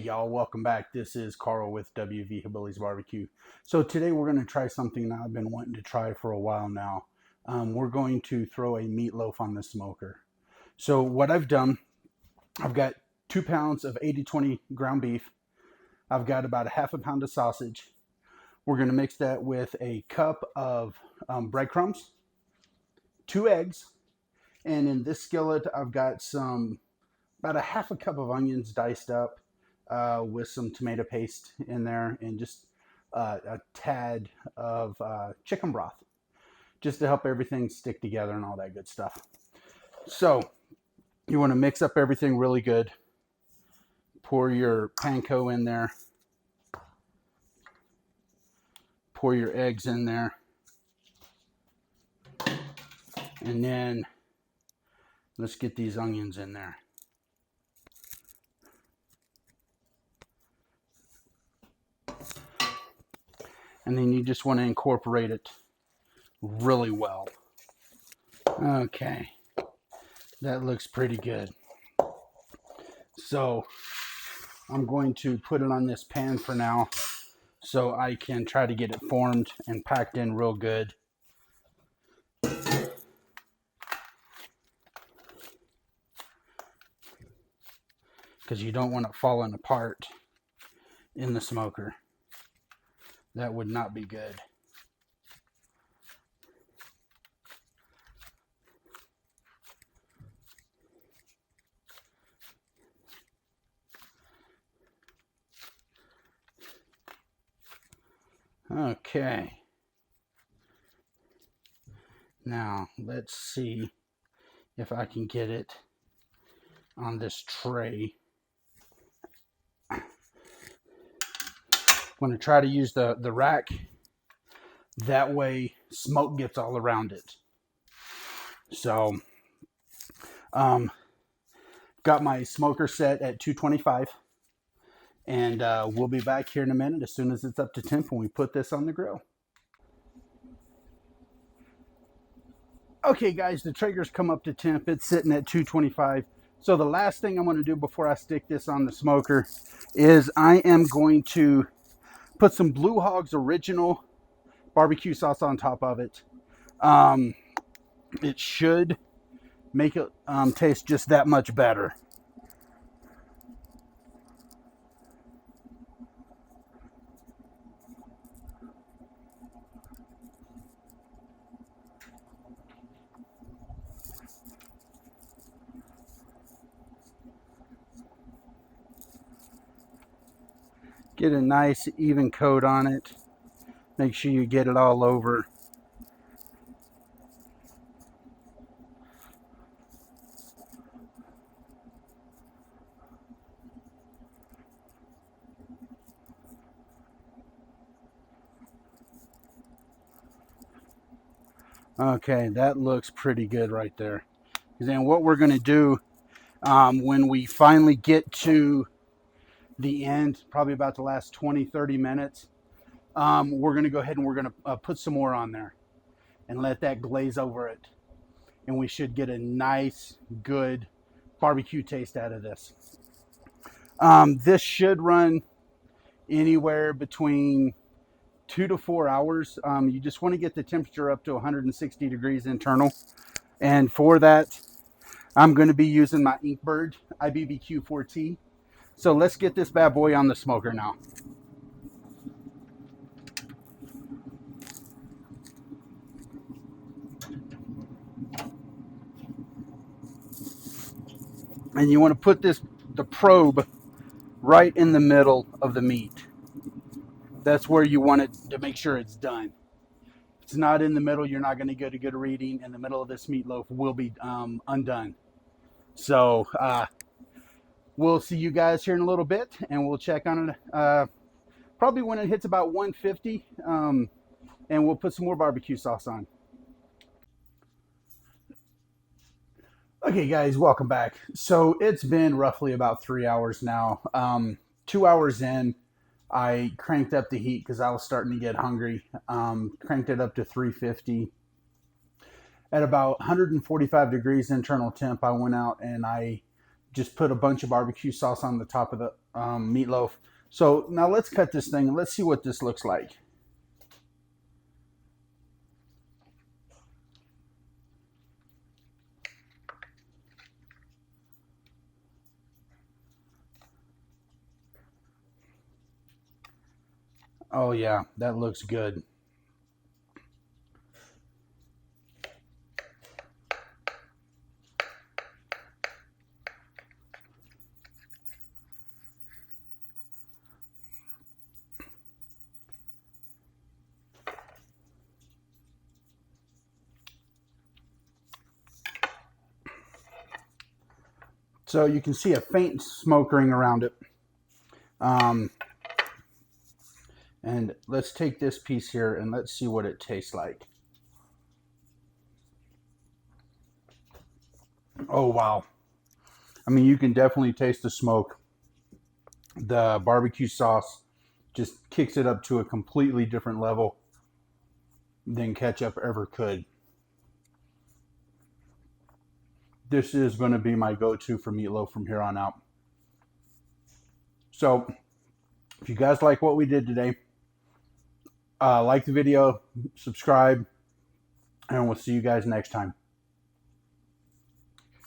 y'all, welcome back. This is Carl with WV Hillbillies Barbecue. So today we're going to try something that I've been wanting to try for a while now. We're going to throw a meatloaf on the smoker. So what I've done, I've got 2 pounds of 80/20 ground beef. I've got about a half a pound of sausage. We're going to mix that with a cup of breadcrumbs, 2 eggs, and in this skillet I've got about a half a cup of onions diced up, with some tomato paste in there, and just a tad of chicken broth, just to help everything stick together and all that good stuff. So you want to mix up everything really good. Pour your panko in there. Pour your eggs in there. And then let's get these onions in there. And then you just want to incorporate it really well. Okay, that looks pretty good. So I'm going to put it on this pan for now so I can try to get it formed and packed in real good. Because you don't want it falling apart in the smoker. That would not be good. Okay. Now, let's see if I can get it on this tray. I'm going to try to use the rack. That way, smoke gets all around it. So, got my smoker set at 225. And we'll be back here in a minute as soon as it's up to temp when we put this on the grill. Okay, guys, the Traeger's come up to temp. It's sitting at 225. So the last thing I'm going to do before I stick this on the smoker is I am going to put some Blue Hog's original barbecue sauce on top of it. It should make it taste just that much better. Get a nice even coat on it. Make sure you get it all over. Okay, that looks pretty good right there. Then what we're going to do when we finally get to the end, probably about the last 20-30 minutes, we're going to go ahead and we're going to put some more on there and let that glaze over it. And we should get a nice, good barbecue taste out of this. This should run anywhere between 2 to 4 hours. You just want to get the temperature up to 160 degrees internal. And for that, I'm going to be using my Inkbird IBBQ4T. So let's get this bad boy on the smoker now. And you want to put the probe right in the middle of the meat. That's where you want it to make sure it's done. If it's not in the middle, you're not going to get a good reading, and the middle of this meatloaf will be undone. So we'll see you guys here in a little bit, and we'll check on it probably when it hits about 150, and we'll put some more barbecue sauce on. Okay, guys, welcome back. So it's been roughly about 3 hours now. 2 hours in, I cranked up the heat because I was starting to get hungry. Cranked it up to 350. At about 145 degrees internal temp, I went out and I just put a bunch of barbecue sauce on the top of the meatloaf. So now let's cut this thing and let's see what this looks like. Oh yeah, that looks good. So you can see a faint smoke ring around it. And let's take this piece here and let's see what it tastes like. Oh, wow. I mean, you can definitely taste the smoke. The barbecue sauce just kicks it up to a completely different level than ketchup ever could. This is going to be my go-to for meatloaf from here on out. So if you guys like what we did today, like the video, subscribe, and we'll see you guys next time.